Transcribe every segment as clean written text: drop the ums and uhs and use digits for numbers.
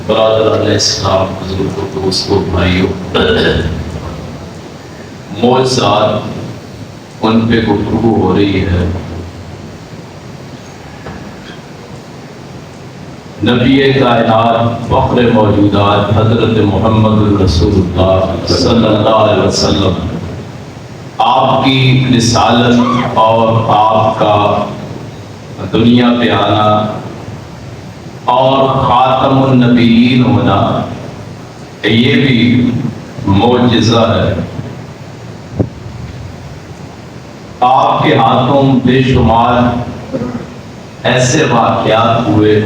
برادران اسلام، بزرگوں، دوستوں، بھائیوں، موضوعات ان پہ گفتگو ہو رہی ہے۔ نبی کائنات، فخر موجودات، حضرت محمد رسول اللہ صلی اللہ علیہ وسلم، آپ کی رسالت اور آپ کا دنیا پہ آنا اور خاتم النبیین ہونا، یہ بھی معجزہ ہے۔ آپ کے ہاتھوں بے شمار ایسے واقعات ہوئے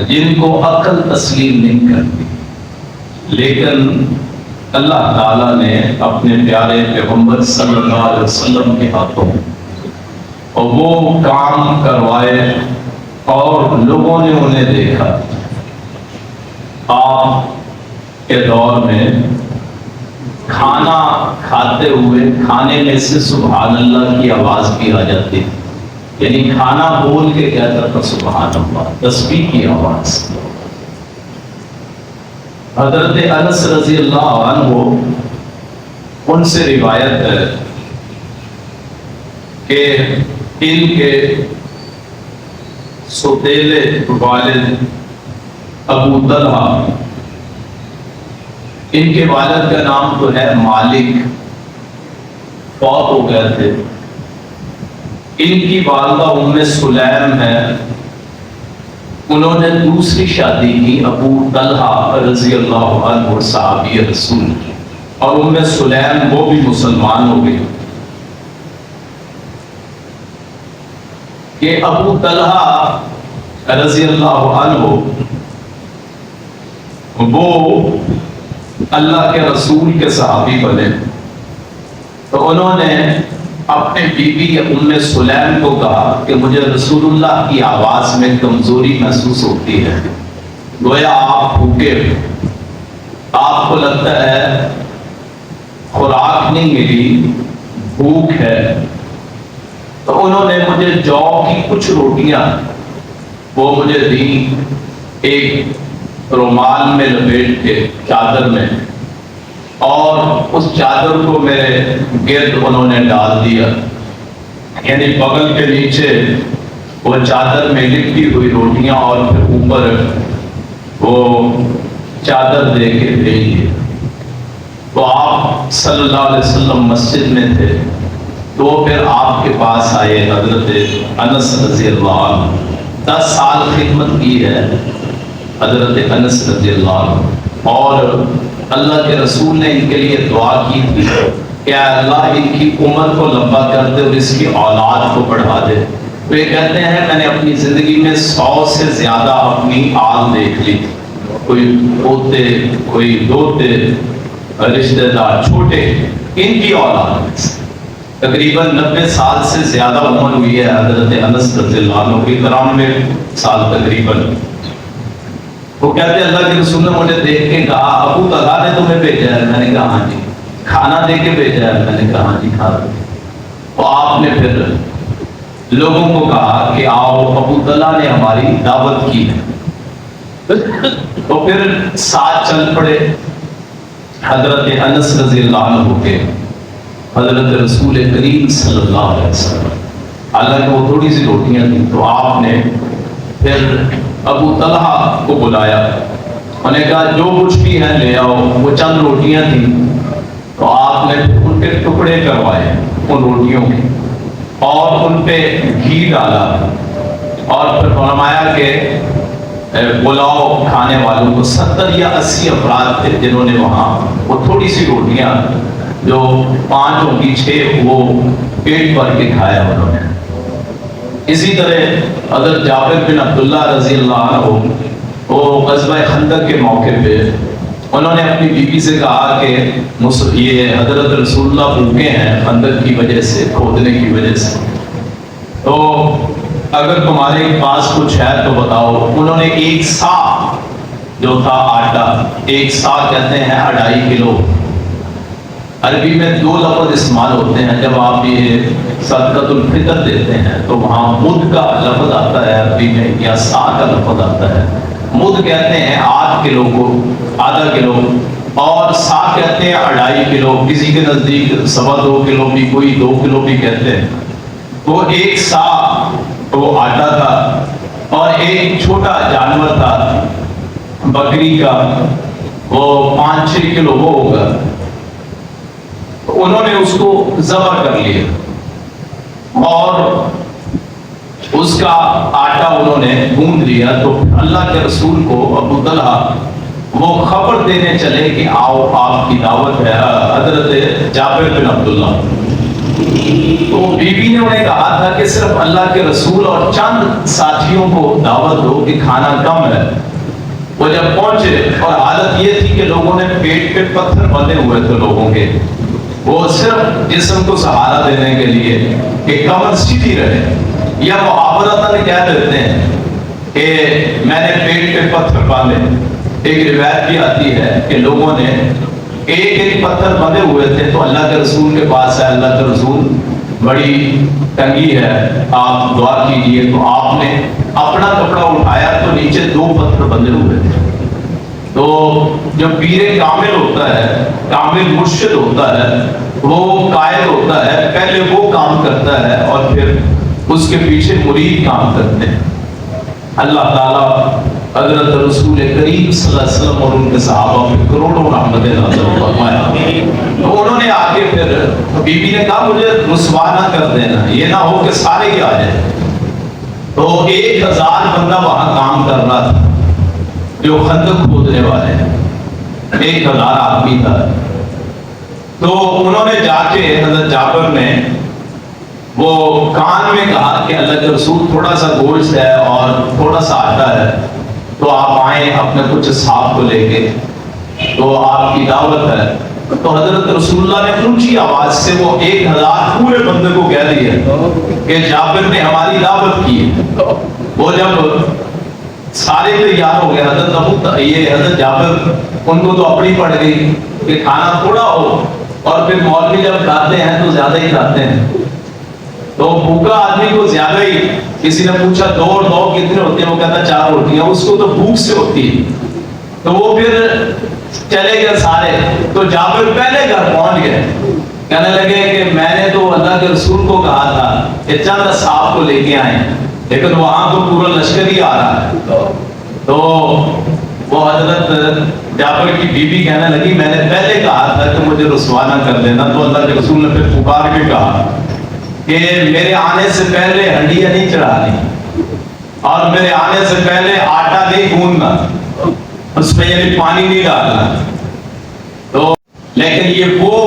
جن کو عقل تسلیم نہیں کرتی، لیکن اللہ تعالیٰ نے اپنے پیارے پیغمبر صلی اللہ علیہ وسلم کے ہاتھوں اور وہ کام کروائے اور لوگوں نے انہیں دیکھا۔ آپ کے دور میں کھانا کھاتے ہوئے کھانے میں سے سبحان اللہ کی آواز بھی آ جاتی تھی، یعنی کھانا بول کے کہتا تھا سبحان اللہ، تسبیح کی آواز۔ حضرت انس رضی اللہ عنہ، ان سے روایت ہے کہ ان کے سوتیلے والد ابو طلحہ، ان کے والد کا نام تو ہے مالک، فوت ہو گئے تھے۔ ان کی والدہ ام سلیم ہے، انہوں نے دوسری شادی کی ابو طلحہ رضی اللہ عنہ، صحابی رسول، اور ام سلیم وہ بھی مسلمان ہو گئی۔ کہ ابو طلحہ رضی اللہ عنہ وہ اللہ کے رسول کے صحابی بنے، تو انہوں نے اپنے بیوی ام سلیم کو کہا کہ مجھے رسول اللہ کی آواز میں کمزوری محسوس ہوتی ہے، گویا آپ بھوکے، آپ کو لگتا ہے خوراک نہیں ملی، بھوک ہے۔ تو انہوں نے مجھے جو کی کچھ روٹیاں وہ مجھے دی، ایک رومال میں لپیٹ کے چادر میں، اور اس چادر کو میرے گرد انہوں نے ڈال دیا، یعنی بغل کے نیچے وہ چادر میں لپٹی ہوئی روٹیاں اور پھر اوپر وہ چادر دے کے بھیج دیا۔ تو آپ صلی اللہ علیہ وسلم مسجد میں تھے، تو پھر آپ کے پاس آئے حضرت انس رضی اللہ عنہ، 10 سال خدمت کی ہے حضرت انس رضی اللہ عنہ، اور اللہ کے رسول نے ان کے لیے دعا کی تھی کہ اللہ ان کی عمر کو لمبا کر دے اور اس کی اولاد کو بڑھا دے۔ تو یہ کہتے ہیں میں نے اپنی زندگی میں 100 سے زیادہ اپنی آل دیکھ لی، کوئی پوتے، کوئی دوتے، رشتہ دار چھوٹے، ان کی اولاد میں سے تقریباً 90 سال سے زیادہ عمر ہوئی ہے حضرت انس رضی اللہ عنہ کی، 93 سال تقریباً۔ وہ کہتے ہیں اللہ کے رسول نے مجھے دیکھ کے کہا ابو طلحہ نے تمہیں بھیجا ہے؟ میں نے کہا ہاں جی۔ کھانا دے کے بھیجا ہے؟ میں نے کہا ہاں جی، کھا دو۔ تو آپ نے پھر لوگوں کو کہا کہ آؤ، ابو طلحہ نے ہماری دعوت کی ہے۔ تو پھر ساتھ چل پڑے حضرت انس رضی اللہ عنہ کے حضرت رسول کریم صلی اللہ علیہ وسلم۔ حالانکہ وہ تھوڑی سی روٹیاں تھیں، تو آپ نے پھر ابو طلحہ کو بلایا، انہوں نے کہا جو کچھ بھی ہے لے آؤ۔ وہ چند روٹیاں تھیں، تو آپ نے ان کے ٹکڑے کروائے ان روٹیوں کے، اور ان پہ گھی ڈالا، اور پھر فرمایا کہ بلاؤ کھانے والوں کو۔ 70 یا 80 افراد تھے جنہوں نے وہاں وہ تھوڑی سی روٹیاں جو 5 ہوں گی 6 وہ پیٹ بھر کے کھایا انہوں نے۔ اسی طرح حضرت جابر بن عبداللہ رضی اللہ عنہ، وہ غزوہ خندق کے موقع پہ انہوں نے اپنی بیوی سے کہا کہ یہ حضرت رسول اللہ بھوکے ہیں خندق کی وجہ سے، کھودنے کی وجہ سے، تو اگر تمہارے پاس کچھ ہے تو بتاؤ۔ انہوں نے 1 سا جو تھا آٹا، 1 سا کہتے ہیں 2.5 کلو، عربی میں 2 لفظ استعمال ہوتے ہیں جب آپ یہ صدقۃ الفطر دیتے ہیں، تو وہاں مد کا لفظ آتا ہے عربی میں، یا سا کا لفظ آتا ہے۔ مد کہتے ہیں 8 کلو کو، آدھا کلو، اور سا کہتے ہیں 2.5 کلو، کسی کے نزدیک 2.25 کلو بھی، کوئی 2 کلو بھی کہتے ہیں۔ تو ایک سا وہ آٹا تھا، اور ایک چھوٹا جانور تھا بکری کا، وہ 5-6 کلو وہ ہوگا۔ انہوں نے اس کو ذبح کر لیا اور اس کا آٹا انہوں نے گوندھ لیا۔ تو اللہ کے رسول کو ابو طلحہ وہ خبر دینے چلے کہ آؤ آپ کی دعوت ہے، حضرت جابر بن عبداللہ۔ تو بی بی نے انہیں کہا تھا کہ صرف اللہ کے رسول اور چند ساتھیوں کو دعوت دو کہ کھانا کم ہے۔ وہ جب پہنچے اور حالت یہ تھی کہ لوگوں نے پیٹ پہ پتھر بندھے ہوئے تھے لوگوں کے، وہ صرف جسم کو سہارا دینے کے لیے کہ کمر سیدھی رہے، یا محاورتاً کہہ دیتے ہیں کہ میں نے پیٹ پہ پتھر باندھے۔ ایک روایت بھی آتی ہے کہ لوگوں نے ایک پتھر بندھے ہوئے تھے، تو اللہ کے رسول کے پاس ہے، اللہ کے رسول بڑی تنگی ہے، آپ دعا کیجئے۔ تو آپ نے اپنا کپڑا اٹھایا تو نیچے 2 پتھر بندھے ہوئے تھے۔ تو جو پیر کامل ہوتا ہے، کامل مرشد ہوتا ہے، وہ قائد ہوتا ہے، پہلے وہ کام کرتا ہے اور پھر اس کے پیچھے مرید کام کرتے ہیں۔ اللہ تعالیٰ حضرت رسول کریم صلی اللہ علیہ وسلم اور ان کے صحابہ پہ کروڑوں رحمتیں نازل فرمائے۔ تو انہوں نے آگے پھر بی بی نے کہا مجھے رسوا نہ کر دینا، یہ نہ ہو کہ سارے ہی آ جائیں۔ تو 1000 بندہ وہاں کام کر رہا تھا، جو خندق کھودنے والے ہیں، 1000 آدمی تھا۔ تو انہوں نے جا کے حضرت جابر نے وہ کان میں کہا کہ اللہ کے رسول تھوڑا سا گوشت ہے اور تھوڑا سا آٹا ہے، تو آپ آئیں اپنے کچھ اصحاب کو لے کے، تو آپ کی دعوت ہے۔ تو حضرت رسول اللہ نے اونچی آواز سے وہ 1000 پورے بندے کو کہہ دیا کہ جابر نے ہماری دعوت کی ہے۔ وہ جب سارے تیار ہو گئے، حضرت جابر ان کو تو اپنی پڑ گئی کہ کھانا تھوڑا ہو، اور پھر مولوی جب کھاتے ہیں تو زیادہ ہی کھاتے ہیں، تو بھوکا آدمی کو زیادہ ہی۔ کسی نے پوچھا 2 اور 2 کتنے ہوتے ہیں؟ وہ کہتا 4 روٹیاں، اس کو تو بھوک سے ہوتی ہے۔ تو وہ پھر چلے گئے سارے، تو جابر پہلے گھر پہنچ گئے، کہنے لگے کہ میں نے تو اللہ کے رسول کو کہا تھا کہ چند اصحاب کو لے کے آئیں، لیکن وہاں تو پورا لشکر ہی آ رہا ہے۔ تو وہ حضرت جابر کی بیوی کہنے لگی میں نے پہلے کہا تھا کہ مجھے رسوا نہ کر دینا۔ تو اللہ کے رسول نے پھر پکار کے کہا کہ میرے آنے سے پہلے ہنڈیاں نہیں چڑھانی، اور میرے آنے سے پہلے آٹا نہیں گوندنا، اس میں یعنی پانی نہیں ڈالنا۔ تو لیکن یہ وہ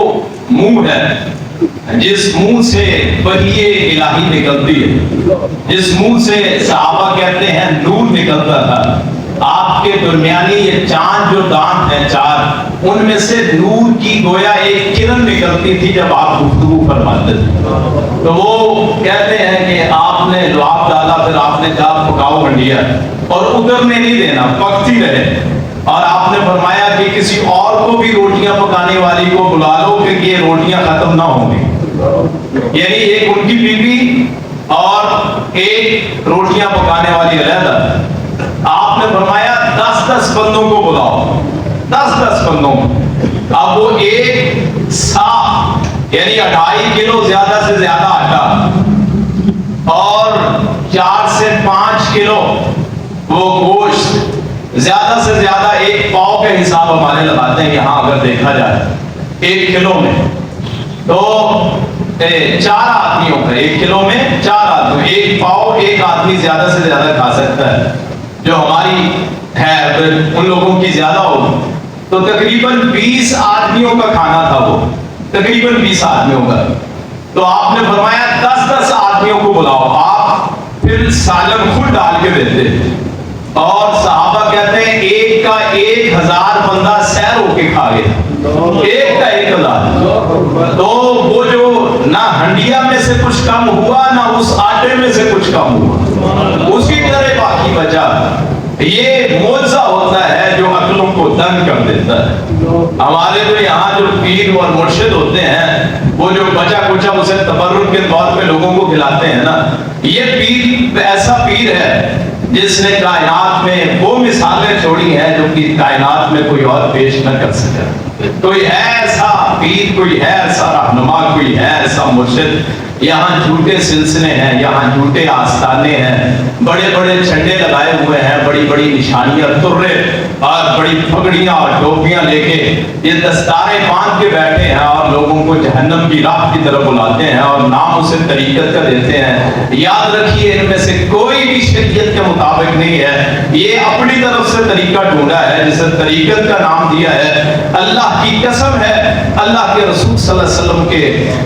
منہ ہے جس منہ سے وحی الہی نکلتی ہے، جس منہ سے صحابہ کہتے ہیں نور نکلتا تھا۔ آپ کے درمیانی یہ چاند جو دانت ہیں 4، ان میں سے نور کی گویا ایک کرن نکلتی تھی جب آپ گفتگو فرماتے تھے۔ تو وہ کہتے ہیں کہ آپ نے لعاب ڈالا، پھر آپ نے کہا پکاؤ ہنڈیا، اور ادھرنے نہیں دینا، پکتی رہے۔ اور آپ نے فرمایا کہ کسی اور کو بھی روٹیاں پکانے والی کو بلا لو کہ یہ روٹیاں ختم نہ ہوں گی، یعنی ایک ان کی بیوی اور ایک روٹیاں پکانے والی علیحدہ۔ آپ نے فرمایا 10 بندوں کو بلاؤ، 10 بندوں کو۔ اب وہ ایک سا یعنی 2.5 کلو زیادہ سے زیادہ آٹا اور 4 سے 5 کلو وہ گوشت، زیادہ سے زیادہ 1 پاؤ کے حساب ہمارے لگاتے ہیں یہاں اگر دیکھا جائے 1 کلو میں، تو 4 آدمیوں کا 1 کلو میں 4 آدمی، 1 پاؤ ایک آدمی زیادہ سے زیادہ کھا سکتا ہے، جو ہماری ہے ان لوگوں کی زیادہ ہو۔ تو تقریباً 20 آدمیوں کا کھانا تھا، وہ تقریباً 20 آدمیوں کا۔ تو آپ نے فرمایا 10 آدمیوں کو بلاؤ، آپ پھر سالن خود ڈال کے دیتے، اور صحابہ کہتے ہیں ایک کا 1000 بندہ سیر ہو کے کھا گیا، ایک کا 1000۔ تو وہ جو نہ ہنڈیا میں سے کچھ کم ہوا نہ اس آٹے میں سے کچھ کم ہوا، اسی طرح باقی بچا۔ یہ معجزہ ہوتا ہے جو عقلوں کو دنگ کر دیتا ہے۔ ہمارے تو یہاں جو پیر اور مرشد ہوتے ہیں وہ جو بچا کچا اسے تبرک کے طور پہ لوگوں کو کھلاتے ہیں نا، یہ پیر ایسا پیر ہے جس نے کائنات میں وہ مثالیں چھوڑی ہیں جو کہ کائنات میں کوئی اور پیش نہ کر سکے. کوئی ہے ایسا پیر، کوئی ہے ایسا رہنما، کوئی ہے ایسا مرشد. یہاں جھوٹے سلسلے ہیں، یہاں جھوٹے آستانے ہیں، بڑے بڑے جھنڈے لگائے ہوئے ہیں، بڑی بڑی نشانیاں، ترے اور بڑی پگڑیاں اور ٹوپیاں لے کے یہ دستاریں باندھ کے بیٹھے ہیں اور لوگوں کو جہنم کی راہ کی طرف بلاتے ہیں اور نام اسے طریقت کا دیتے ہیں. یاد رکھیے ان میں سے کوئی بھی شریعت کے مطابق نہیں ہے. یہ اپنی طرف سے طریقہ ڈھونڈا ہے جسے طریقت کا نام دیا ہے. اللہ کی قسم ہے، اللہ کے رسول صلی اللہ علیہ وسلم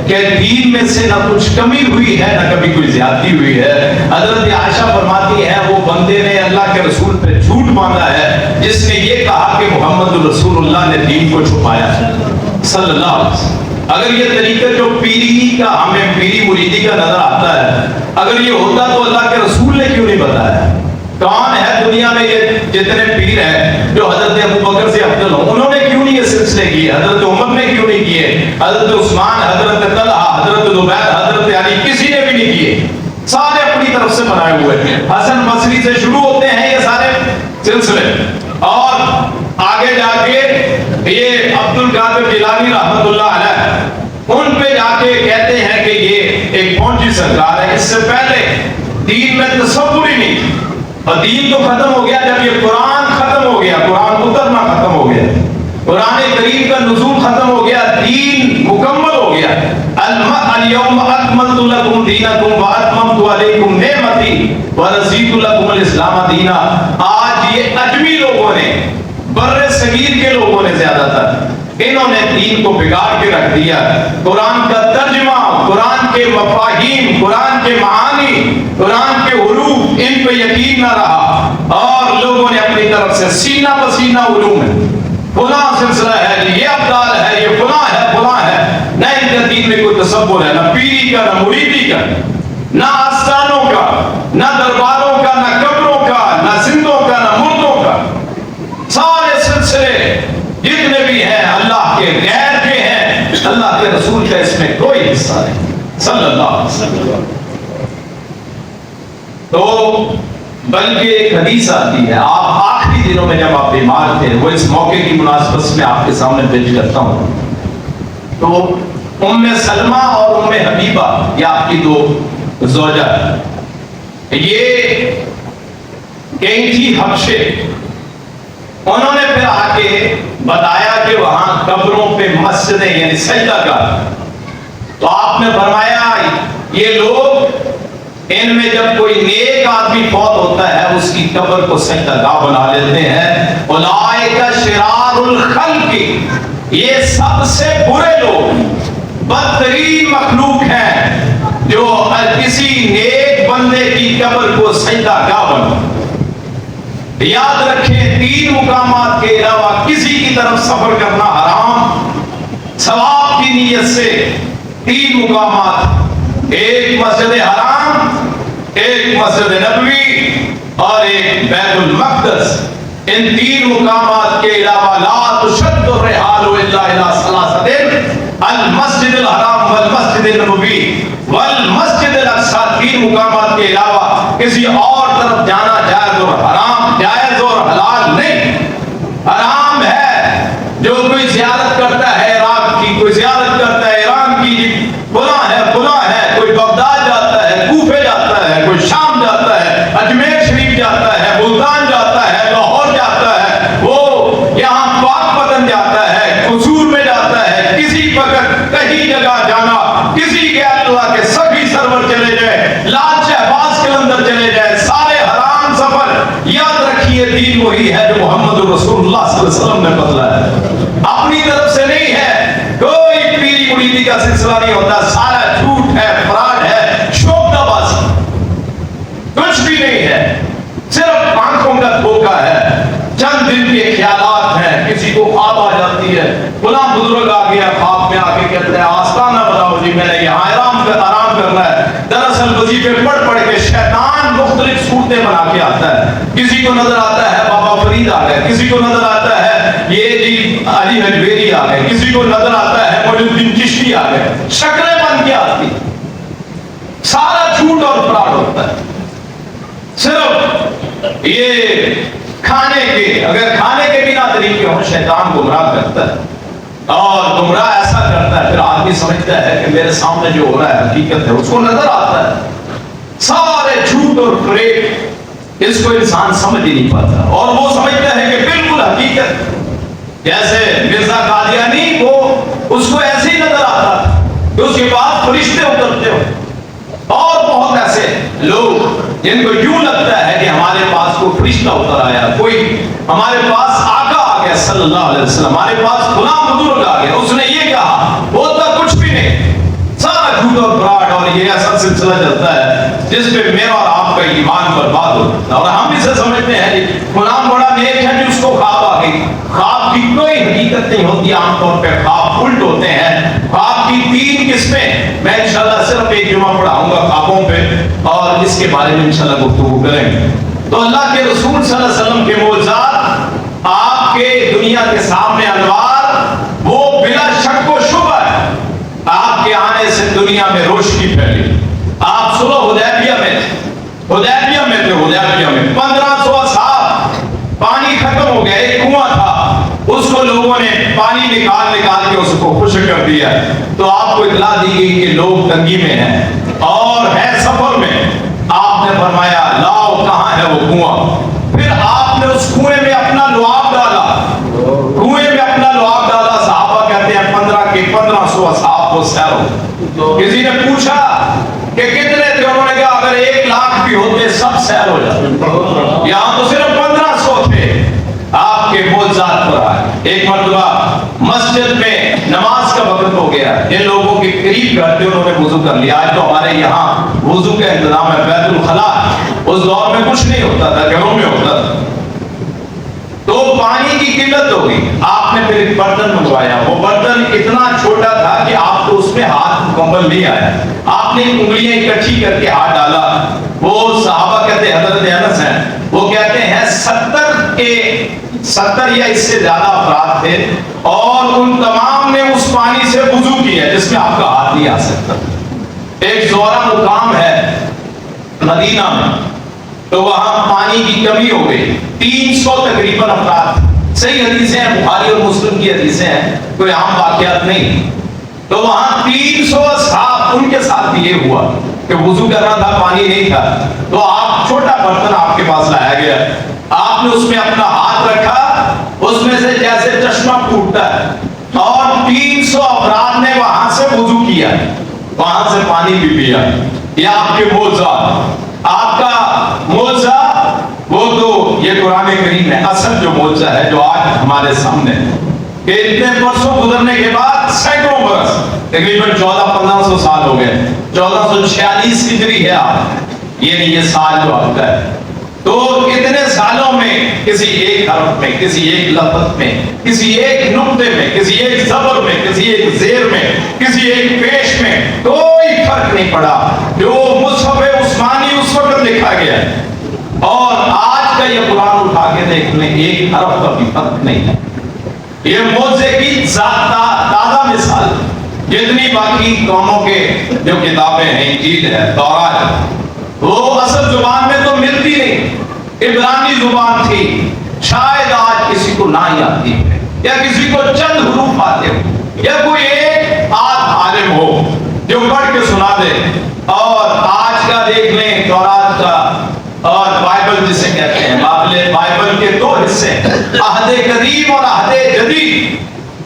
کے دین میں سے نہ کچھ کمی ہوئی ہے نہ کبھی کوئی زیادتی ہوئی ہے. حضرت عائشہ فرماتی ہے وہ بندے نے اللہ کے رسول پہ جھوٹ باندھا ہے جس نے یہ کہا کہ محمد رسول اللہ نے دین کو چھپایا صلی اللہ علیہ وسلم. اگر یہ طریقہ جو پیری کا ہمیں پیری مریدی کا نظر آتا ہے، اگر یہ ہوتا تو اللہ کے رسول نے کیوں نہیں بتایا؟ کون ہے دنیا میں یہ جتنے پیر ہیں جو حضرت ابو بکر سے افضل ہوں؟ انہوں نے کیوں نہیں یہ سلسلے کیے؟ حضرت عمر نے کیوں نہیں کیے؟ حضرت عثمان، حضرت طلحہ، حضرت زبیر، حضرت علی، کسی نے بھی نہیں کیے. سارے اپنی طرف سے بنائے ہوئے ہیں. حسن بصری سے شروع ہوتے ہیں یہ سارے سلسلے اور آگے جا کے یہ عبد القادر جیلانی رحمۃ اللہ علیہ ان پہ جا کے کہتے ہیں کہ یہ ایک پہنچی سرکار ہے. اس سے پہلے دین میں تصور ہی نہیں تھی اور دین تو ختم ہو گیا جب یہ قرآن ختم ہو گیا، قرآن اترنا ختم ہو گیا، قرآن کریم کا نزول ختم ہو گیا، دین مکمل ہو گیا. اليوم اکملت لکم دینکم واتممت علیکم نعمتی ورضیت لکم الاسلام دینا. آج یہ اجمی لوگوں نے، بر صغیر کے لوگوں نے زیادہ تر، انہوں نے دین کو بگاڑ کے رکھ دیا. قرآن کا ترجمہ، قرآن کے مفاہیم، قرآن کے معانی، قرآن کے حروف، ان پہ یقین نہ رہا اور لوگوں نے اپنی طرف سے سینہ پسینہ علوم ہے، فلاں سلسلہ ہے، یہ ابدال ہے، یہ فلاں ہے، فلاں ہے. نہ ان کا دین میں کوئی تصور ہے، نہ پیری کا، نہ مریدی کا، نہ آستانوں کا، نہ درباروں کا، نہ قبروں کا، نہ زندوں کا، نہ مردوں کا. سارے سلسلے جتنے بھی ہیں اللہ کے غیر کے ہیں. اللہ کے رسول کا اس میں کوئی حصہ نہیں صلی اللہ علیہ وسلم. تو بلکہ ایک حدیث آتی ہے، آپ آخری دنوں میں جب آپ بیمار تھے، وہ اس موقع کی مناسبت سے میں آپ کے سامنے پیش کرتا ہوں. تو ام سلمہ اور ام حبیبہ، یہ آپ کی دو زوجہ، یہ گئی تھی حبشے. انہوں نے پھر آ کے بتایا کہ وہاں قبروں پہ مسجدیں یعنی سجدہ گاہ. تو آپ نے فرمایا یہ لوگ ان میں جب کوئی نیک آدمی فوت ہوتا ہے اس کی قبر کو سجدہ گاہ بنا لیتے ہیں. اولئک شرار الخلق، یہ سب سے برے لوگ، بدترین مخلوق ہیں جو کسی نیک بندے کی قبر کو سجدہ گاہ بنا. یاد رکھیں تین مقامات کے علاوہ کسی کی طرف سفر کرنا حرام. ثواب کی نیت سے تین مقامات، ایک مسجد حرام، ایک مسجد نبوی اور ایک بیت المقدس. ان تین مقامات کے علاوہ لا تشد الرحال الا الى ثلاثه، المسجد الحرام والمسجد النبوی والمسجد الاقصی. تین مقامات کے علاوہ کسی اور طرف جانا جائز اور حرام، جائز اور حلال نہیں. حرام ہے جو کوئی زیارت کرتا ہے عراق کی، کوئی زیارت کرتا ہے ایران کی، فلاں ہے فلاں ہے، کوئی بغداد جاتا ہے، کوفے جاتا ہے، کوئی شام جاتا ہے، اجمیر شریف جاتا ہے، ملتان جاتا ہے، لاہور جاتا ہے، وہ یہاں پاک پتن جاتا ہے، قصور میں جاتا ہے. کسی وقت کہیں جگہ جانا، کسی کے اللہ کے سبھی سرور چلے جائے، لال شہباز کے اندر چلے جائے، سارے حرام سفر. یاد رکھیے دین وہی ہے جو محمد رسول اللہ صلی اللہ علیہ وسلم نے بتلایا، اپنی طرف سے نہیں ہے. کوئی پیری مریدی کا سلسلہ نہیں ہوتا، سارا جھوٹ ہے، فراڈ ہے، شوخ بازی، کچھ بھی نہیں ہے، صرف آنکھوں کا دھوکہ ہے. چند دن کے خیالات ہیں. کسی کو خواب آ جاتی ہے، فلاں بزرگ آ گیا خواب میں، آ کے کہتے ہیں آستانہ بناؤ جی، میں نے یہاں آرام کرنا ہے. دراصل وظیفے پڑھ پڑھ کے شیطان مختلف صورتیں بنا کے آتا ہے. کسی کو نظر آتا ہے بابا فرید آ گئے، کسی کو نظر آتا ہے یہ جی علی حجویری آ گئے، کسی کو نظر آتا ہے معین الدین چشتی آ گئے. شکلیں بن کے آتی، سارا جھوٹ اور فراڈ ہوتا ہے. صرف یہ کھانے کے، اگر کھانے کے بنا طریقے ہوں، شیطان گمراہ کرتا ہے اور گمراہ ایسا کرتا ہے، پھر آدمی سمجھتا ہے کہ میرے سامنے جو ہو رہا ہے حقیقت ہے، اس کو نظر آتا ہے، سارے جھوٹ اور فریب، اس کو انسان سمجھ ہی نہیں پاتا، اور وہ سمجھتا ہے کہ بالکل حقیقت، جیسے مرزا قادیانی کو اس کو ایسے ہی نظر آتا تھا کہ اس کے بعد فرشتے اترتے ہو، اور بہت ایسے لوگ جن کو یوں لگتا ہے کہ ہمارے پاس کوئی فرشتہ اتر آیا، کوئی ہمارے پاس آقا آ گیا صلی اللہ علیہ وسلم، ہمارے پاس غلام بزرگ آ گیا، اس نے یہ کہا، ہوتا کچھ بھی نہیں، سارا جھوٹ اور فراڈ، اور یہ ایسا سلسلہ چلتا ہے جس پہ میرا اور آپ کا ایمان برباد ہوتا ہے، اور ہم اسے سمجھتے ہیں غلام بڑا نیک ہے کہ اس کو خواب آ گئی۔ خواب کی کوئی حقیقت نہیں ہوتی، عام طور پہ خواب الٹ ہوتے ہیں۔ خواب کی 3 قسمیں میں انشاءاللہ صرف ایک جمعہ پڑھاؤں گا خوابوں پہ، اور اس کے بارے میں انشاءاللہ گفتگو کریں گے۔ تو اللہ کے رسول صلی اللہ علیہ وسلم کے معجزات، آپ کے دنیا کے سامنے انوار، وہ بلا شک و شبہ ہے۔ آپ کے آنے سے دنیا میں روشنی پھیلی۔ آپ صلح حدیبیہ میں تھے، حدیبیہ میں 1500 اصحاب، پانی ختم ہو گیا، ایک کنواں تھا، اس کو لوگوں نے پانی نکال کے اس کو خشک کر دیا، تو آپ کو اطلاع دی گئی کہ لوگ تنگی میں ہیں اور ہے سفر میں۔ آپ نے فرمایا لاؤ کہاں ہے وہ کنواں، پھر آپ نے اس کنویں میں اپنا لعاب ڈالا، صحابہ کہتے ہیں 1500 اصحاب کو سیر ہو۔ کسی نے پوچھا کہ کتنے تھے، انہوں نے کہا اگر 1 لاکھ بھی ہوتے سب سیر ہو جاتے، یہاں تو صرف 1500 تھے۔ آپ کے معجزات پر آئے۔ ایک مرتبہ مسجد میں نماز کا وقت ہو گیا، جن لوگوں کے قریب گھر تھے انہوں نے وضو کر لیا۔ آج تو ہمارے یہاں وضو کا انتظام ہے، بیت الخلاء، اس دور میں کچھ نہیں ہوتا تھا، گھروں میں ہوتا تھا، تو پانی کی قلت ہو گئی۔ آپ نے پھر ایک برتن منگوایا، وہ برتن اتنا چھوٹا تھا کہ آپ کو اس میں ہاتھ مکمل نہیں آیا، آپ نے انگلیاں اکٹھی کر کے ہاتھ ڈالا۔ وہ صحابہ کہتے ہیں، حضرت انس ہیں، وہ کہتے ہیں 70 یا اس سے زیادہ افراد تھے، اور ان تمام نے اس پانی سے وضو کیا جس میں آپ کا ہاتھ نہیں آ سکتا۔ ایک زورا مقام ہے مدینہ میں، تو وہاں پانی کی کمی ہو گئی، 300 تقریباً افراد، صحیح حدیثیں ہیں، بخاری اور مسلم کی حدیثیں ہیں، کوئی عام واقعات نہیں، تو وہاں 300 اصحاب، ان کے ساتھ بھی یہ ہوا کہ وضو کرنا تھا، پانی نہیں تھا، تو آپ چھوٹا برتن آپ کے پاس لایا گیا، آپ نے اس میں اپنا ہاتھ رکھا، اس میں سے جیسے چشمہ پھوٹتا ہے، اور 300 افراد نے وہاں سے وضو کیا، وہاں سے پانی بھی پیا۔ یہ آپ کے معجزات، آپ کا معجزہ وہ تو یہ قرآن کریم ہے، اصل جو معجزہ ہے جو آج ہمارے سامنے کہ اتنے برسوں گزرنے کے بعد، سینکڑوں برس، تقریباً 1400-1500 سال ہو گئے، 1446 ہجری ہے آپ، یہ سال جو آپ کا ہے، تو اتنے سالوں میں کسی ایک حرف میں، کسی ایک لفظ میں، کسی ایک نقطے میں، کسی ایک زبر میں، کسی ایک زیر میں، کسی ایک پیش میں کوئی فرق نہیں پڑا۔ جو مصحف عثمانی اس وقت لکھا گیا ہے اور آج کا یہ قرآن اٹھا کے دیکھ لیں، ایک حرف کا بھی فرق نہیں ہے۔ یہ معجزے کی تازہ مثال، جتنی باقی قوموں کے جو کتابیں ہیں، انجیل ہے، تورات ہے، وہ اصل زبان میں تو ملتی نہیں، عبرانی زبان تھی، شاید آج کسی کو نہ ہی آتی ہے، یا کسی کو چند حروف آتے ہو، یا کوئی ایک عالم ہو جو پڑھ کے سنا دے۔ اور آج کا دیکھ لیں، تورات کا اور بائبل جسے کہتے ہیں، بائبل کے 2 حصے، عہد قدیم اور عہد جدید۔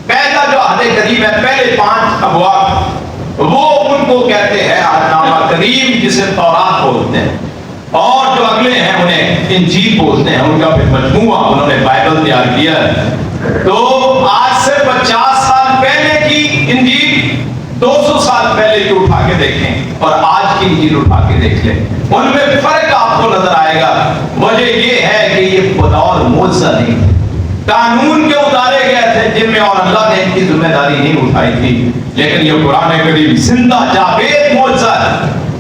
پہلا جو عہد قدیم ہے، پہلے 5 ابواب، وہ ان کو کہتے ہیں عہد نامہ قدیم، جسے تورات بولتے ہیں، اور جو اگلے ہیں انہیں انجیل بولتے ہیں، ان کا پھر مجموعہ انہوں نے بائبل تیار کیا ہے۔ تو آج سے 50 سال پہلے کی انجیل، 200 سال پہلے کی اٹھا کے دیکھیں اور آج کی انجیل اٹھا کے دیکھ لیں، ان میں فرق آپ کو نظر آئے گا۔ وجہ یہ ہے کہ یہ بطور معجزہ نہیں، قانون کے اتارے گئے تھے جن میں، اور اللہ نے ان کی ذمہ داری نہیں اٹھائی تھی، لیکن یہ قرآن کریم زندہ جاوید معجزہ ہے،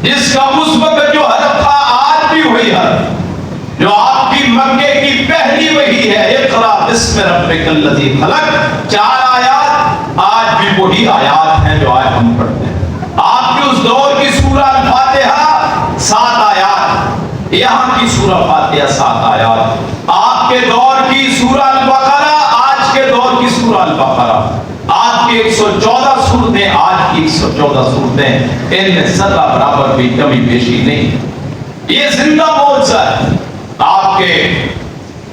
جس کا اس وقت جو حرف تھا آج بھی وہی حرف، جو آپ کی مکے کی پہلی وحی ہے، اقرا بسم ربک الذی خلق، 4 آیات آج بھی وہی آیات ہیں جو آج ہم پڑھتے ہیں۔ آپ کے اس دور کی سورہ الفاتحہ 7 آیات، یہاں کی سورہ فاتحہ 7 آیات کے دور کی سورہ البقرہ آج کے دور کی سورہ البقرہ، آج کی 114 صورتیں، آج کی 114 صورتیں، ان میں ذرہ برابر بھی کمی بیشی نہیں۔ یہ زندہ معجزہ ہے آپ کے۔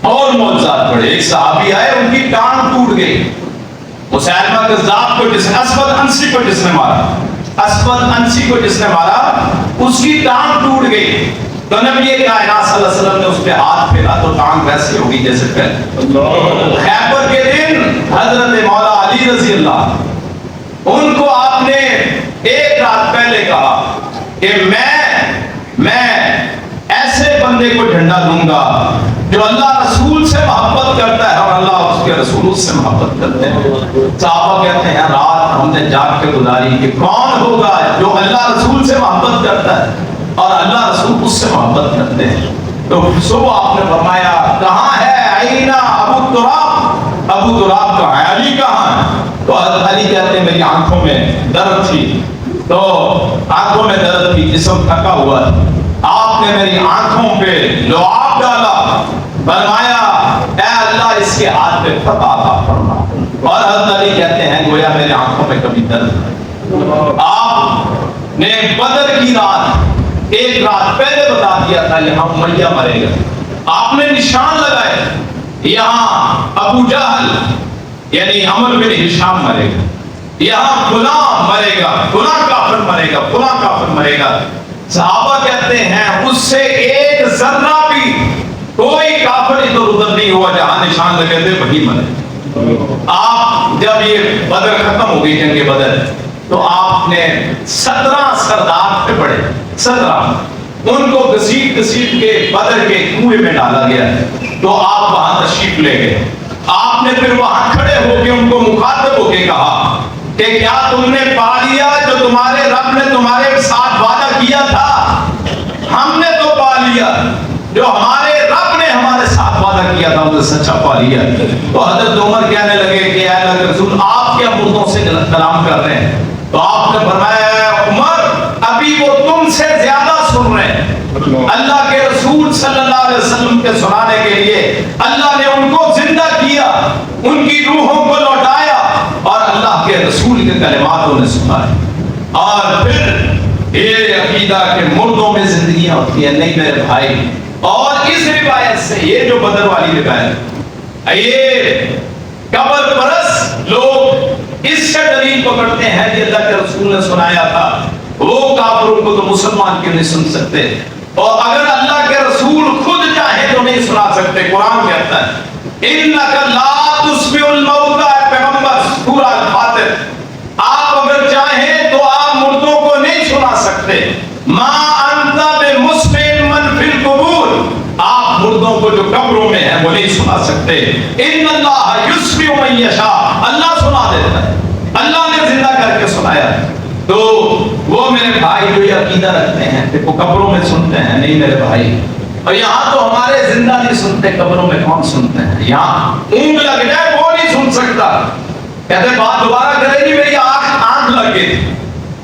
اور معجزات پڑے، ایک صحابی آئے، ان کی ٹانگ ٹوٹ گئی، مسیلمہ کذاب کو جس نے، اسود انسی کو جس نے مارا، اسود انسی کو جس نے مارا، اس کی ٹانگ ٹوٹ گئی، تو نبی کائنات صلی اللہ علیہ وسلم نے اس پہ ہاتھ پھیرا تو ٹانگ ویسے ہوگی جیسے پہلے۔ خیبر کے دن حضرت مولا علی رضی اللہ، ان کو آپ نے ایک رات پہلے کہا کہ میں ایسے بندے کو جھنڈا دوں گا جو اللہ رسول سے محبت کرتا ہے اور اللہ اس کے رسول سے محبت کرتے ہیں۔ صحابہ کہتے ہیں رات ہم نے جاگ کے گزاری کہ کون ہوگا جو اللہ رسول سے محبت کرتا ہے اور اللہ رسول اس سے محبت کرتے ہیں۔ تو صبح آپ نے فرمایا کہاں ہے عینا ابو تراب، ابو تراب کہاں ہے، علی کہاں ہے؟ تو حضرت علی کہتے ہیں میری آنکھوں میں درد تھی، تو آنکھوں میں درد تھی، جسم تھکا ہوا تھا، آپ نے میری آنکھوں پہ لعاب ڈالا، فرمایا اے اللہ اس کے ہاتھ پہ فتح عطا فرما۔ اور حضرت علی کہتے ہیں گویا میری آنکھوں میں کبھی درد ہے۔ آپ نے بدر کی رات ایک رات پہلے بتا دیا تھا یہاں امیہ مرے گا، آپ نے نشان لگائے یہاں ابو جہل یعنی عمرو بن ہشام مرے گا، یہاں فلاں مرے گا، فلاں کافر مرے گا، فلاں کافر مرے گا۔ صحابہ کہتے ہیں اس سے ایک ذرہ بھی کوئی کافر ادھر ادھر نہیں ہوا، جہاں نشان لگے تھے وہی مرے۔ آپ جب یہ بدر ختم ہو گئی، جنگ بدر، تو آپ نے 17 سردار پہ پڑے، 17 ان کو گھسیٹ گھسیٹ کے بدر کے کنویں میں ڈالا گیا، تو آپ وہاں تشریف لے گئے۔ آپ نے پھر وہاں کھڑے ہو کے ان کو مخاطب ہو کے کہا کہ کیا تم نے پا لیا جو تمہارے رب نے تمہارے ساتھ وعدہ کیا تھا؟ ہم نے تو پا لیا جو ہمارے رب نے ہمارے ساتھ وعدہ کیا تھا، وہ سچا پا لیا۔ تو حضرت عمر کہنے لگے کہ اے اللہ کے رسول آپ کیا مردوں سے کلام کر رہے ہیں؟ تو آپ نے فرمایا عمر ابھی وہ تم سے زیادہ سن رہے ہیں، اللہ کے رسول صلی اللہ علیہ وسلم کے سنانے کے لیے اللہ نے ان کو زندہ کیا، ان کی روحوں کو لوٹایا اور اللہ کے رسول کے کلمات انہیں سنائے۔ اور پھر یہ عقیدہ کہ مردوں میں زندگیاں ہوتی ہیں، نہیں میرے بھائی۔ اور اس روایت سے یہ جو بدر والی روایت، یہ قبر پرست لوگ اس سے دلیل پکڑتے ہیں کہ اللہ کے رسول نے سنایا تھا، وہ کافروں کو تو مسلمان کیوں نہیں سن سکتے؟ اور اگر اللہ کے رسول خود چاہے تو نہیں سنا سکتے۔ قرآن کہتا ہے اِنَّكَ لَا تُسْمِعُ الْمَوْتَىٰ، پیغمبر سورہ الفاتر، آپ اگر چاہیں تو آپ مردوں کو نہیں سنا سکتے۔ مَا أَنْتَ بِمُسْمِعٍ مَنْ فِي الْقُبُورِ، آپ مردوں کو جو قبروں میں ہیں وہ نہیں سنا سکتے۔ إِنَّ اللَّهَ يُسْمِعُ مَن يَشَاءُ، اللہ سنا دیتا ہے، اللہ نے زندہ کر کے سنایا۔ تو وہ میرے بھائی جو یہ عقیدہ رکھتے ہیں کہ وہ قبروں میں سنتے ہیں، نہیں میرے بھائی۔ اور یہاں تو ہمارے زندہ نہیں سنتے، قبروں میں کون سنتے ہیں؟ یہاں اونگ لگ جائے وہ نہیں سن سکتا، کہتے بات دوبارہ کرے گی، میری آنکھ لگ گئی،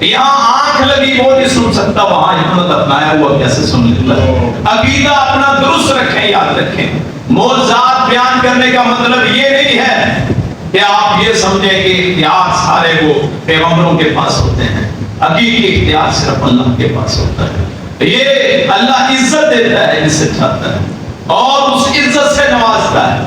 یہاں آنکھ لگی وہ نہیں سن سکتا، وہاں حکمت اپنایا وہ کیسے سن لیتا ہے؟ عقیدہ اپنا درست رکھیں، یاد رکھیں۔ معجزات بیان کرنے کا مطلب یہ نہیں ہے کہ آپ یہ سمجھیں کہ اختیار سارے وہ پیغمبروں کے پاس ہوتے ہیں، حقیقی اختیار صرف اللہ کے پاس ہوتا ہے۔ یہ اللہ عزت دیتا ہے جسے چاہتا ہے اور اس عزت سے نوازتا ہے،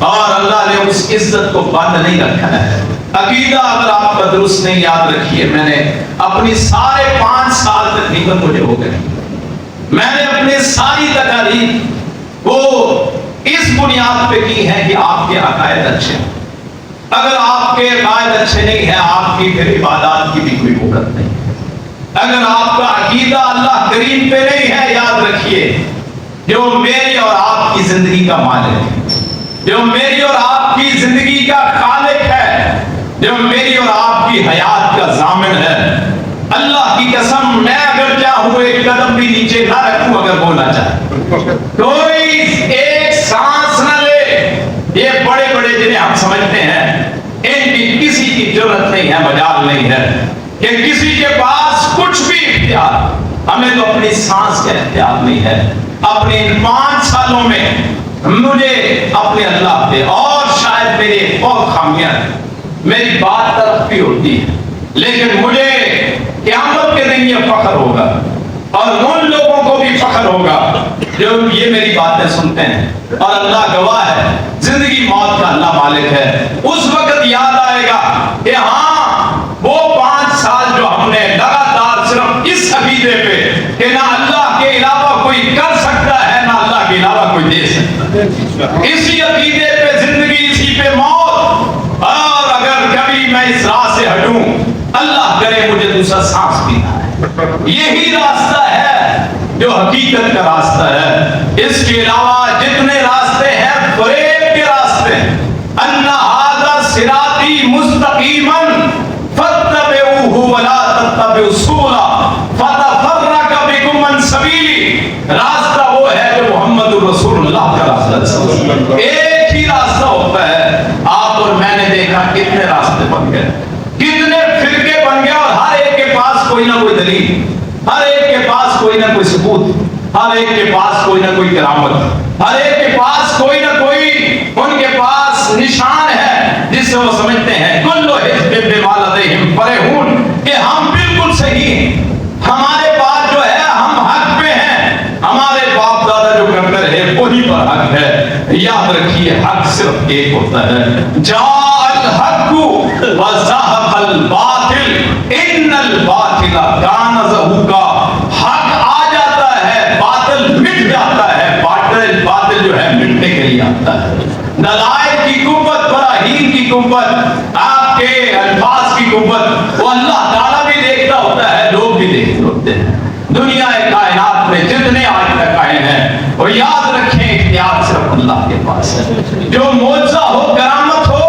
اور اللہ نے اس عزت کو بند نہیں رکھا ہے۔ عقیدہ اگر آپ کا درست نہیں، یاد رکھیے میں نے اپنی سارے 5 سال تقریباً مجھے ہو گئے، میں نے اپنی ساری تقاریر وہ اس بنیاد پہ کی ہے کہ آپ کے عقائد اچھے ہیں۔ اگر آپ کے عقائد اچھے نہیں ہیں، آپ کی پھر عبادات کی بھی کوئی وقت نہیں۔ اگر آپ کا عقیدہ اللہ کریم پہ نہیں ہے، یاد رکھیے جو میری اور آپ کی زندگی کا مالک ہے، جو میری اور آپ کی زندگی کا خالق ہے، جو میری اور آپ کی حیات کا ضامن ہے، اللہ کی قسم میں اگر چاہوں ایک قدم بھی نیچے نہ رکھوں اگر وہ نہ چاہے، کوئی ایک سانس نہ لے۔ یہ بڑے بڑے جنہیں ہم سمجھتے ہیں ان کی کسی کی ضرورت نہیں ہے، مجال نہیں ہے کہ کسی کے پاس کچھ بھی اختیار، ہمیں تو اپنی سانس کا اختیار نہیں ہے۔ اپنے ان 5 سالوں میں مجھے اپنے اللہ پہ، اور شاید میری اور خامیاں ہیں، میری بات ترقی ہوتی ہے، لیکن مجھے قیامت کے دن یہ فخر ہوگا اور ان لوگوں کو بھی فخر ہوگا جو یہ میری باتیں سنتے ہیں، اور اللہ گواہ ہے، زندگی موت کا اللہ مالک ہے۔ اس وقت یاد آئے گا کہ ہاں وہ 5 سال جو ہم نے لگاتار صرف اس عقیدے پہ کہ نہ اللہ کے علاوہ کوئی کر سکتا ہے نہ اللہ کے علاوہ کوئی دے سکتا ہے، اسی عقیدے پہ زندگی، اسی پہ موت، اور اگر کبھی میں اس راہ سے ہٹوں، اللہ کرے مجھے دوسرا سانس بھی نہ آئے۔ یہی راستہ ہے جو حقیقت کا راستہ ہے، اس کے علاوہ جتنے راستے ہیں فریب کے راستے ہیں۔ ان ھذا صراطی مستقیما فاتبعوہ ولا تتبعوا السبل فتفرق بکم عن سبیلہ، راستہ وہ ہے جو محمد رسول اللہ کا راستہ ہے، ایک ہی راستہ ہوتا ہے۔ آپ اور میں نے دیکھا کتنے راستے بن گئے، کتنے فرقے بن گئے، اور ہر ایک کے پاس کوئی نہ کوئی دلیل، ہر ایک کے پاس کوئی نہ کوئی ثبوت، ہر ایک کے پاس کوئی نہ کوئی کرامت، ہر ایک کے پاس کوئی نہ کوئی ان کے پاس نشان ہے جس سے وہ سمجھتے ہیں کل حزب بما لدیہم فرحون، کہ ہم بالکل صحیح ہیں، ہمارے پاس جو ہے ہم حق پہ ہیں، ہمارے باپ دادا جو کرتے رہے وہی پر حق ہے۔ یاد رکھیے حق صرف ایک ہوتا ہے، جاء الحق وزهق الباطل ان الباطل کان زہوقا، حق آ جاتا ہے، باطل مٹ جاتا ہے، باطل جو ہے مٹنے کے لیے آتا ہے۔ دلائل کی قوت، براہین کی قوت، آپ کے الفاظ کی قوت، وہ اللہ تعالیٰ بھی دیکھتا ہوتا ہے، لوگ بھی دیکھتے ہوتے ہیں۔ دنیا کائنات میں جتنے آج تک آئے ہیں، وہ یاد رکھیں اختیار صرف اللہ کے پاس ہے، جو معجزہ ہو، کرامت ہو،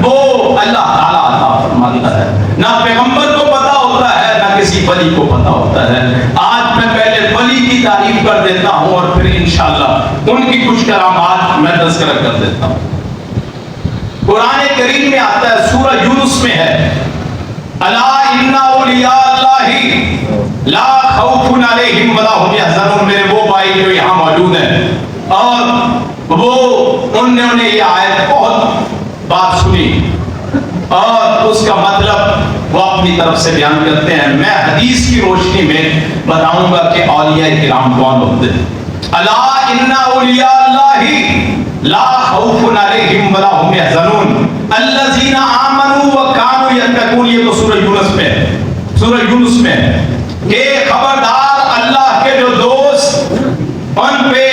وہ اللہ تعالیٰ عطا فرماتا ہے، نہ پیغمبر کو پتا ہوتا ہے نہ کسی ولی کو پتا ہوتا ہے۔ آج میں پہلے ولی کی تعریف کر دیتا ہوں اور پھر انشاءاللہ ان کی کچھ کرامات میں تذکرہ کر دیتا ہوں۔ قرآن کریم میں آتا ہے، سورہ یونس میں ہے، الا ان اولیاء اللہ لا خوف علیہم ولا هم یحزنون، میرے وہ بھائی جو یہاں موجود ہیں اور وہ انہوں نے یہ آیت بہت بات سنی اور اس کا مطلب وہ اپنی طرف سے بیان کرتے ہیں، میں حدیث کی روشنی میں بتاؤں گا کہ اولیاء کرام کون ہوتے ہیں۔ الا ان اولیاء اللہ لا خوف علیہم ولا هم یحزنون الذین آمنوا وکانوا یتقون، یہ تو سورہ یونس میں ہے، سورہ یونس میں ہے کہ خبردار اللہ کے جو دوست، ان پہ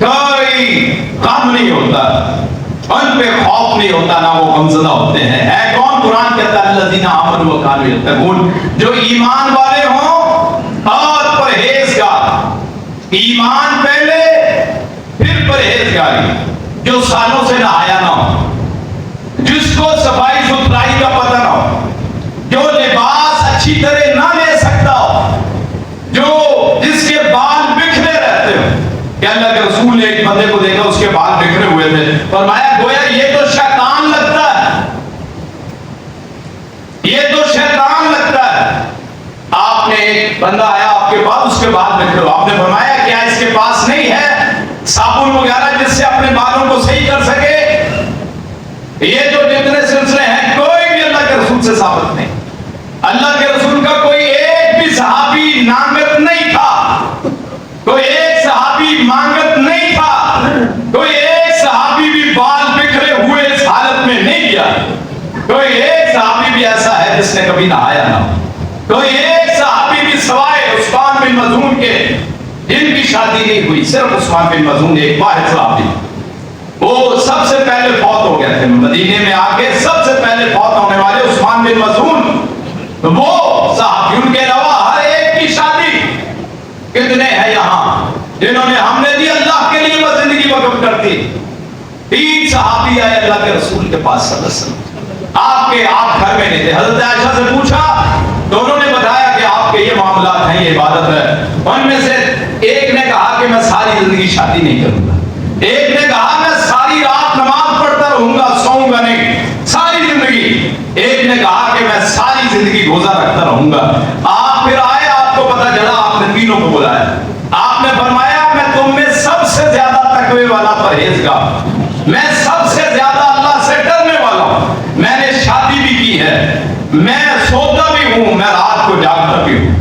کوئی غم نہیں ہوتا، ان پہ خوف نہیں ہوتا، نہ وہ غمزدہ ہوتے ہیں۔ ہے کون؟ قرآن کہتا ہے الذین آمنوا وکانوا یتقون، جو ایمان والے ہوں اور پرہیزگار، ایمان پہلے پھر پرہیزگاری، جو سالوں سے نہایا نہ ہو، جس کو صفائی ستھرائی کا پتہ نہ ہو، جو لباس اچھی طرح نہ لے سکتا ہو، جو جس کے بال بکھرے رہتے ہو، کہ اللہ کے رسول نے ایک بندے کو دیکھا اس کے بال بکھرے ہوئے تھے، فرمایا گویا یہ تو شیطان لگتا ہے، یہ تو شیطان لگتا ہے۔ آپ نے ایک بندہ آیا آپ کے پاس، اس کے بال بکھرے ہو، آپ نے فرمایا کیا اس کے پاس نہیں ہے صابن وغیرہ جس سے اپنے بالوں کو صحیح کر سکے؟ یہ جو جتنے سلسلے ہیں کوئی بھی اللہ کے رسول سے ثابت نہیں، اللہ کے رسول کا کوئی ایک بھی صحابی نامت نہیں تھا، کوئی ایک صحابی مانگت نہیں تھا، کوئی ایک صحابی بھی بال بکھرے ہوئے اس حالت میں نہیں گیا، کوئی ایک صحابی بھی ایسا ہے جس نے کبھی نہایا نہ، کوئی ایک صحابی بھی سوائے عثمان بن مظعون کے جن کی شادی نہیں ہوئی، صرف عثمان بن مظعون ایک واحد صحابی، وہ سب سے پہلے فوت ہو گئے تھے مدینے میں آ کے، سب سے پہلے فوت ہونے والے عثمان بن مظعون، وہ صحابی، ان کے علاوہ ہر ایک کی شادی۔ کتنے ہیں یہاں جنہوں نے ہم نے دی اللہ کے لیے وہ زندگی وقف کر دی؟ 3 صحابی آئے اللہ کے رسول کے پاس صلی اللہ علیہ وسلم، آپ گھر میں نہیں تھے، حضرت عائشہ سے پوچھا تو انہوں نے بتایا کہ آپ کے یہ معاملات ہیں، یہ عبادت ہے۔ ان میں سے ایک نے کہا کہ میں ساری زندگی شادی نہیں کروں گا، ایک نے کہا میں ساری رات نماز پڑھتا رہوں گا، سوؤں گا نہیں ساری زندگی، ایک نے کہا کہ میں ساری زندگی روزہ رکھتا رہوں گا۔ آپ پھر آئے، آپ کو پتہ چلا، آپ نے تینوں کو بلایا، آپ نے فرمایا میں تم میں سب سے زیادہ تقوی والا پرہیزگار، میں سب سے زیادہ اللہ سے ڈرنے والا ہوں، میں نے شادی بھی کی ہے، میں سوتا بھی ہوں، میں رات کو جاگتا بھی ہوں،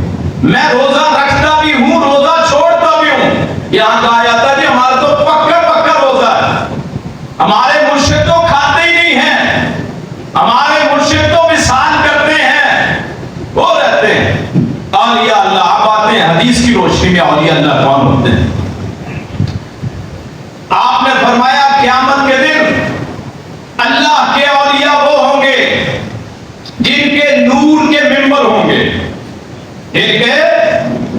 میں روزہ رکھتا بھی ہوں، روزہ چھوڑتا بھی ہوں۔ یہاں کہا جاتا ہے جی ہمارا تو پکا پکا روزہ ہے، ہمارے مرشد تو کھاتے ہی نہیں ہیں، ہمارے مرشد تو وصال کرتے ہیں، وہ رہتے ہیں۔ اولیاء اللہ، اب آتے ہیں حدیث کی روشنی میں اولیاء اللہ کون ہوتے ہیں۔ آپ نے فرمایا قیامت کے دن اللہ کے اولیاء وہ ہوں گے جن کے نور کے ممبر ہوں گے، جن کے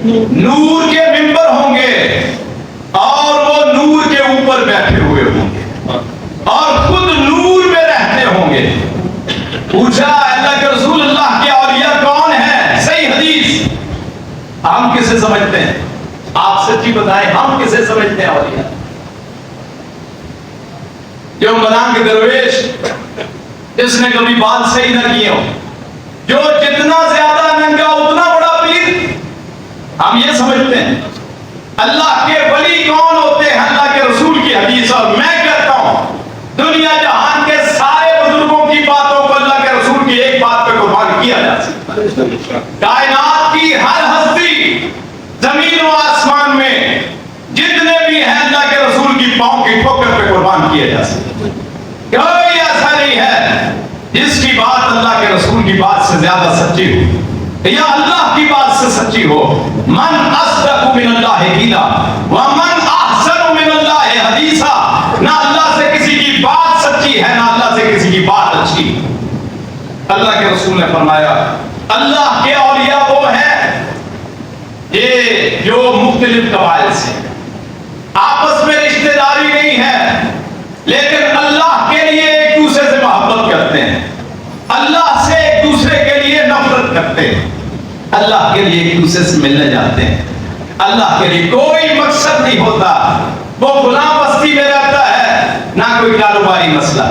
نور کے ممبر ہوں گے اور وہ نور کے اوپر بیٹھے ہوئے ہوں گے اور خود نور میں رہتے ہوں گے۔ پوچھا اللہ کے رسول اللہ کے اولیاء کون ہیں؟ صحیح حدیث۔ ہم کسے سمجھتے ہیں؟ آپ سچی بتائیں، ہم کسے سمجھتے ہیں اولیاء؟ جو ملان کے درویش جس نے کبھی بات صحیح نہ کی ہو، جو جتنا زیادہ ننگا اتنا بڑا پیر، ہم یہ سمجھتے ہیں۔ اللہ کے ولی کون ہوتے ہیں؟ اللہ کے رسول کی حدیث، اور میں کہتا ہوں دنیا جہان کے سارے بزرگوں کی باتوں کو اللہ کے رسول کی ایک بات پہ قربان کیا جا سکتا ہے۔ کائنات کی ہر ہستی زمین و آسمان میں جتنے بھی ہیں اللہ کے رسول کی پاؤں کی ٹھوکر پہ قربان کیے جا سکتے ہیں۔ کوئی ایسا نہیں ہے جس کی بات اللہ کے رسول کی بات سے زیادہ سچی ہو یا اللہ کی بات سے سچی ہو۔ من اصدق من اللہ قیلا ومن احسن من اللہ حدیثا۔ نہ اللہ سے کسی کی بات سچی ہے، نہ اللہ سے کسی کی بات اچھی۔ اللہ کے رسول نے فرمایا اللہ کے اولیاء وہ ہیں یہ جو مختلف قبائل سے آپس میں رشتہ داری نہیں ہے لیکن اللہ کے لیے ایک دوسرے سے محبت کرتے ہیں، اللہ سے ایک دوسرے کے لیے نفرت کرتے ہیں، اللہ کے لیے ایک دوسرے سے ملنے جاتے ہیں، اللہ کے لیے کوئی مقصد نہیں ہوتا۔ وہ فلاں بستی میں رہتا ہے، نہ کوئی کاروباری مسئلہ،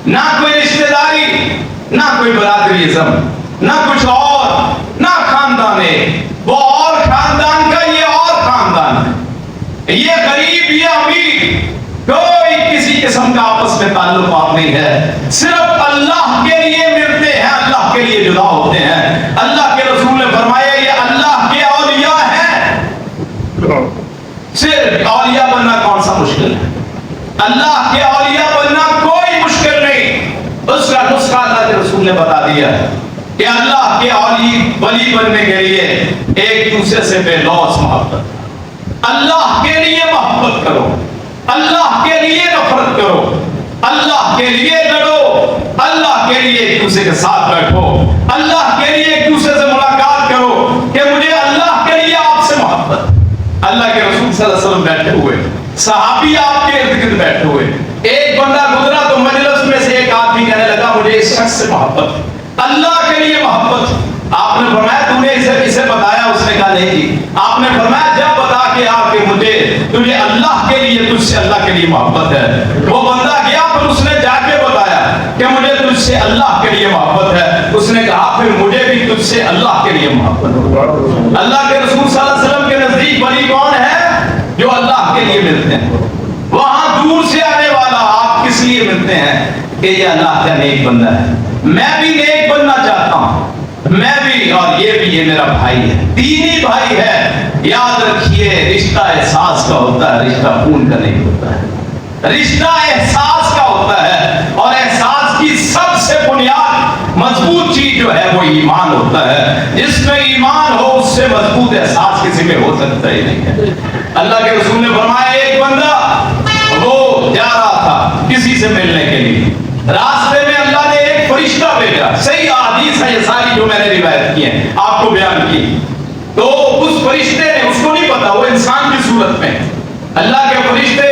نہ کوئی رشتہ داری، نہ کوئی برادریزم، نہ کچھ اور، نہ خاندان ہے، وہ اور خاندان کا یہ اور خاندان ہے، یہ غریب یہ امیر، کوئی کسی قسم کا آپس میں تعلقات نہیں ہے، صرف اللہ کے لیے ملتے ہیں، اللہ کے لیے جدا ہوتے ہیں۔ اللہ کے رسول نے فرمایا یہ اللہ کے اولیاء ہیں۔ صرف اولیاء بننا کون سا مشکل ہے؟ اللہ کے اولیاء بننا کوئی مشکل نہیں، اس کا نسخہ اللہ کے رسول نے بتا دیا ہے کہ اللہ کے ولی بننے کے لیے ایک دوسرے سے بے لوث محبت، اللہ کے لیے محبت کرو، اللہ کے لیے نفرت کرو، اللہ کے لیے لڑو، اللہ کے لیے ایک دوسرے کے ساتھ بیٹھو، اللہ کے لیے ایک دوسرے سے ملاقات کرو کہ مجھے اللہ کے لیے آپ سے محبت۔ اللہ کے رسول صلی اللہ علیہ وسلم بیٹھے ہوئے، صحابی آپ کے ارد گرد بیٹھے ہوئے، ایک بندہ گزرا تو مجلس میں سے ایک آدمی کہنے لگا مجھے اس شخص سے محبت، اللہ کے لیے محبت۔ آپ نے فرمایا تو نے اسے بتایا؟ اس نے کہا نہیں جی۔ آپ نے فرمایا جب بتا کے آ کے تجھے اللہ کے لیے تجھ سے اللہ کے لیے محبت ہے۔ وہ بندہ گیا، پھر اس نے جا کے بتایا کہ مجھے تجھ سے اللہ کے لیے محبت ہے۔ اس نے کہا پھر مجھے بھی تجھ سے اللہ کے لیے محبت ہے۔ اللہ کے رسول صلی اللہ علیہ وسلم کے نزدیک ولی کون ہے؟ جو اللہ کے لیے ملتے ہیں۔ وہاں دور سے آنے والا آپ کس لیے ملتے ہیں؟ کہ یہ اللہ کا نیک بندہ ہے، میں بھی نیک بننا چاہتا ہوں، میں بھی، اور یہ بھی، یہ میرا بھائی ہے، دینی بھائی ہے۔ یاد رکھیے رشتہ احساس کا ہوتا ہے، رشتہ خون کا نہیں ہوتا ہے، رشتہ احساس کا ہوتا ہے، اور احساس کی سب سے بنیاد مضبوط چیز جو ہے وہ ایمان ہوتا ہے۔ جس میں ایمان ہو اس سے مضبوط احساس کسی میں ہو سکتا ہی نہیں ہے۔ اللہ کے رسول نے فرمایا ایک بندہ وہ جا رہا تھا کسی سے ملنے کے لیے، راستے میں اللہ نے ایک فرشتہ بھیجا، صحیح حدیث ہے یہ ساری جو میں نے روایت کی ہیں آپ کو بیان کی، تو اس فرشتے نے، اس کو نہیں پتا وہ انسان کی صورت میں، اللہ کے فرشتے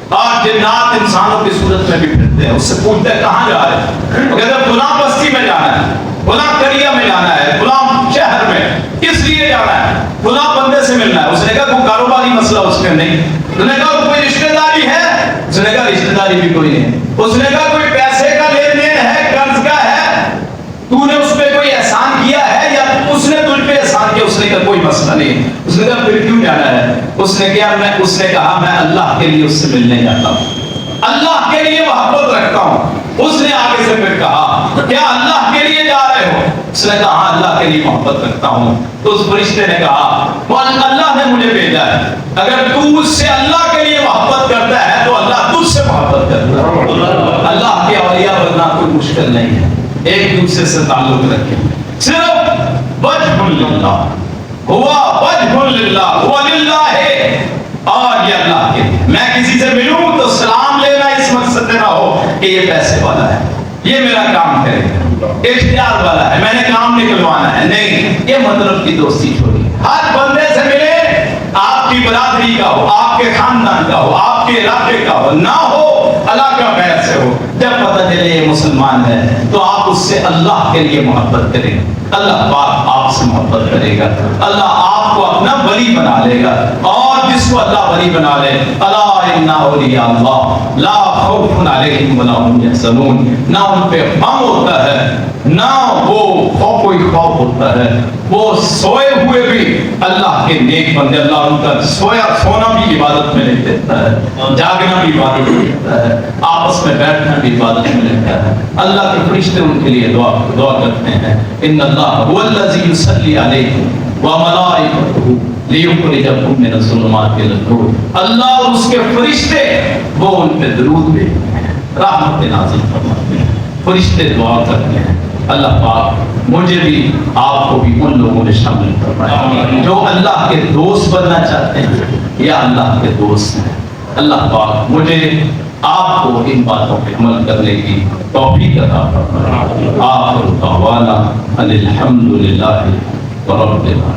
اور جنات انسانوں کی صورت میں بھی پھرتے ہیں، اس سے پوچھتے ہیں کہاں جا رہے ہیں؟ وہ کہتے ہیں فلاں بستی میں جانا ہے، فلاں قریہ میں جانا ہے، فلاں شہر میں، کس لیے جانا ہے؟ فلاں بندے سے ملنا ہے۔ اس نے کہا کوئی کاروباری مسئلہ اس میں نہیں؟ اس نے کہا کوئی رشتہ داری ہے؟ اس نے کہا رشتہ داری بھی کوئی نہیں۔ اس نے کہا کوئی پیسے کا لین دین ہے، قرض کا ہے، تو نے اس پہ کوئی احسان کیا ہے یا اس نے تجھ پہ احسان کیا؟ اس نے تو کوئی مسئلہ نہیں. اس نے کہا پھر کیوں جانا ہے؟ اس نے کہا میں اللہ کے لیے اس سے ملنے جاتا ہوں, اللہ کے لیے محبت رکھتا ہوں. اس نے آگے سے پھر کہا کیا اللہ کے لیے جا رہے ہو؟ اس نے کہا ہاں اللہ کے لیے محبت رکھتا ہوں. تو اس فرشتے نے کہا وہ اللہ نے مجھے بھیجا ہے, اگر تو اس سے اللہ کے لیے محبت کرتا ہے تو اللہ تجھ سے محبت کرتا ہے. اللہ کے اولیاء بننا کوئی مشکل نہیں ہے, ایک دوسرے سے تعلق رکھیں. صرف وجہ للہ ہوا, وجہ للہ ہوا للہ ہے, اور یہ اللہ کے لیے. میں کسی سے ملوں تو سلام لینا اس مقصد سے نہ ہو کہ یہ پیسے والا ہے, یہ میرا کام کرے گا, اختیار والا ہے, میں نے کام نکلوانا ہے. نہیں, یہ مطلب کی دوستی چھوڑی. ہر بندے سے ملے, آپ کی برادری کا ہو, آپ کے خاندان کا ہو, آپ کے علاقے کا ہو, نہ ہو اللہ کا غیر سے ہو. جب پتہ چلے یہ مسلمان ہے تو آپ اس سے اللہ کے لیے محبت کریں, اللہ پاک آپ سے محبت کرے گا, اللہ آپ کو اپنا ولی بنا لے گا. اور جس کو اللہ ولی بنا لے, الا ان اولیاء اللہ لا خوف علیہم ولا هم یحزنون, نہ ان پہ غم ہوتا ہے نہ وہ کوئی خوف ہوتا ہے. وہ سوئے ہوئے بھی اللہ کے نیک بندے, اللہ ان کا سونا بھی عبادت میں لے لیتا ہے, جاگنا بھی عبادت میں لیتا ہے, آپس میں بیٹھنا بھی عبادت میں لیتا ہے. اللہ کے فرشتے ان کے لیے دعا کرتے ہیں, ان اللہ هو الذی یصلی علیکم وملائکتہ لیخرجکم من الظلمات الی النور. اللہ اور اس کے فرشتے وہ ان پہ درود بھیجتے ہیں, رحمت نازل فرماتے ہیں, فرشتے دعا کرتے ہیں. اللہ پاک مجھے بھی آپ کو بھی ان لوگوں میں شامل فرمائے جو اللہ کے دوست بننا چاہتے ہیں یا اللہ کے دوست ہیں. اللہ پاک مجھے آپ کو ان باتوں پہ عمل کرنے کی توفیق عطا فرمائے. آخر دعوانا ان الحمد للہ رب العالمین.